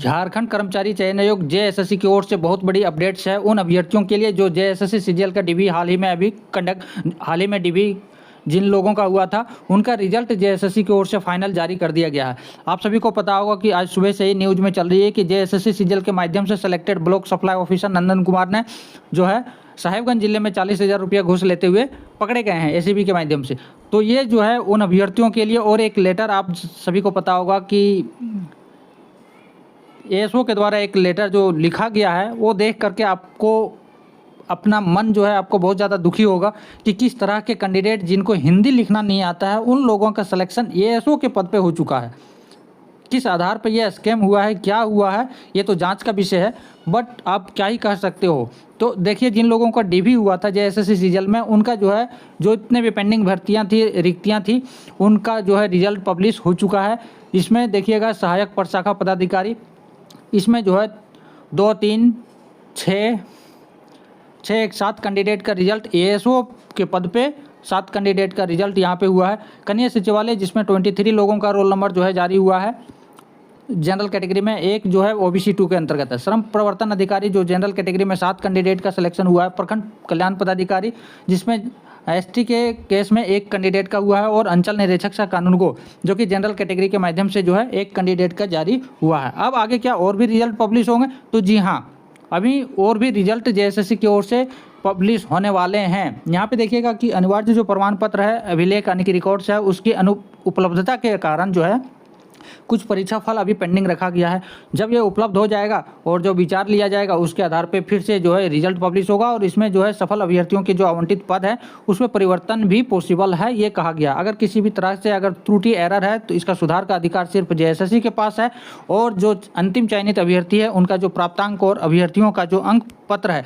झारखंड कर्मचारी चयन आयोग जेएसएससी की ओर से बहुत बड़ी अपडेट्स है उन अभ्यर्थियों के लिए जो जेएसएससी सीजीएल का डीबी हाल ही में डीबी जिन लोगों का हुआ था उनका रिजल्ट जेएसएससी की ओर से फाइनल जारी कर दिया गया है। आप सभी को पता होगा कि आज सुबह से ही न्यूज़ में चल रही है कि जेएसएससी सीजीएल के माध्यम से सेलेक्टेड ब्लॉक सप्लाई ऑफिसर नंदन कुमार ने जो है साहिबगंज जिले में 40,000 रुपया घूस लेते हुए पकड़े गए हैं एसीबी के माध्यम से। तो ये जो है उन अभ्यर्थियों के लिए, और एक लेटर आप सभी को पता होगा कि एएसओ के द्वारा एक लेटर जो लिखा गया है वो देख करके आपको अपना मन जो है आपको बहुत ज़्यादा दुखी होगा कि किस तरह के कैंडिडेट जिनको हिंदी लिखना नहीं आता है उन लोगों का सिलेक्शन एएसओ के पद पे हो चुका है। किस आधार पर यह स्कैम हुआ है, क्या हुआ है, ये तो जांच का विषय है, बट आप क्या ही कह सकते हो। तो देखिए, जिन लोगों का डीबी हुआ था जेएसएससी सीजीएल में, उनका जो है जो इतने भी पेंडिंग भर्तियाँ थी, रिक्तियाँ थी, उनका जो है रिजल्ट पब्लिश हो चुका है। इसमें देखिएगा सहायक प्रशाखा पदाधिकारी, इसमें जो है 2, 3, 6 एक 7 कैंडिडेट का रिजल्ट एएसओ के पद पे 7 कैंडिडेट का रिजल्ट यहाँ पे हुआ है। कन्या सचिवालय जिसमें 23 लोगों का रोल नंबर जो है जारी हुआ है जनरल कैटेगरी में, एक जो है ओबीसी 2 के अंतर्गत है। श्रम प्रवर्तन अधिकारी जो जनरल कैटेगरी में 7 कैंडिडेट का सिलेक्शन हुआ है। प्रखंड कल्याण पदाधिकारी जिसमें एसटी के केस में 1 कैंडिडेट का हुआ है, और अंचल निरीक्षक सह कानूनगो जो कि जनरल कैटेगरी के माध्यम से जो है 1 कैंडिडेट का जारी हुआ है। अब आगे क्या और भी रिजल्ट पब्लिश होंगे? तो जी हाँ, अभी और भी रिजल्ट जेएसएससी की ओर से पब्लिश होने वाले हैं। यहाँ पे देखिएगा कि अनिवार्य जो प्रमाण पत्र है, अभिलेख यानी कि रिकॉर्ड्स है, उसकी उपलब्धता के कारण जो है कुछ परीक्षा फल अभी पेंडिंग रखा गया है। जब ये उपलब्ध हो जाएगा और जो विचार लिया जाएगा उसके आधार पे फिर से जो है रिजल्ट पब्लिश होगा, और इसमें जो है सफल अभ्यर्थियों के जो आवंटित पद है उसमें परिवर्तन भी पॉसिबल है, ये कहा गया। अगर किसी भी तरह से अगर त्रुटि एरर है तो इसका सुधार का अधिकार सिर्फ जेएसएससी के पास है, और जो अंतिम चयनित अभ्यर्थी है उनका जो प्राप्तांक और अभ्यर्थियों का जो अंक पत्र है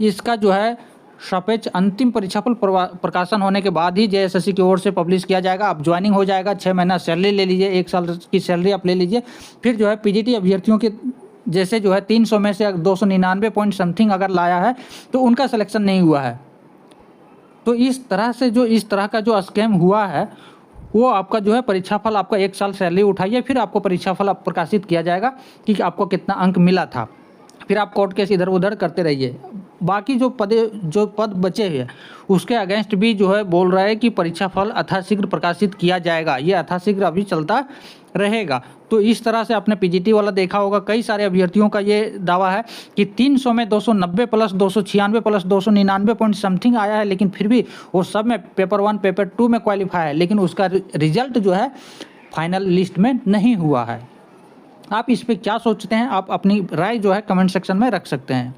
इसका जो है सापेक्ष अंतिम परीक्षाफल प्रकाशन होने के बाद ही जेएसएससी की ओर से पब्लिश किया जाएगा। अब ज्वाइनिंग हो जाएगा, 6 महीना सैलरी ले लीजिए, 1 साल की सैलरी आप ले लीजिए। फिर जो है पीजीटी अभ्यर्थियों के जैसे जो है 300 में से 299 पॉइंट समथिंग अगर लाया है तो उनका सिलेक्शन नहीं हुआ है। तो इस तरह से जो इस तरह का जो स्कैम हुआ है वो आपका जो है परीक्षाफल, आपका 1 साल सैलरी उठाइए, फिर आपको परीक्षाफल प्रकाशित किया जाएगा कि आपको कितना अंक मिला था। फिर आप कोर्ट केस इधर उधर करते रहिए। बाकी जो पद बचे हैं उसके अगेंस्ट भी जो है बोल रहा है कि परीक्षाफल यथाशीघ्र प्रकाशित किया जाएगा। ये यथाशीघ्र अभी चलता रहेगा। तो इस तरह से आपने पीजीटी वाला देखा होगा, कई सारे अभ्यर्थियों का ये दावा है कि 300 में 290 प्लस 296 प्लस 299 पॉइंट समथिंग आया है, लेकिन फिर भी वो सब में पेपर 1 पेपर 2 में क्वालिफाई है, लेकिन उसका रिजल्ट जो है फाइनल लिस्ट में नहीं हुआ है। आप इस पर क्या सोचते हैं? आप अपनी राय जो है कमेंट सेक्शन में रख सकते हैं।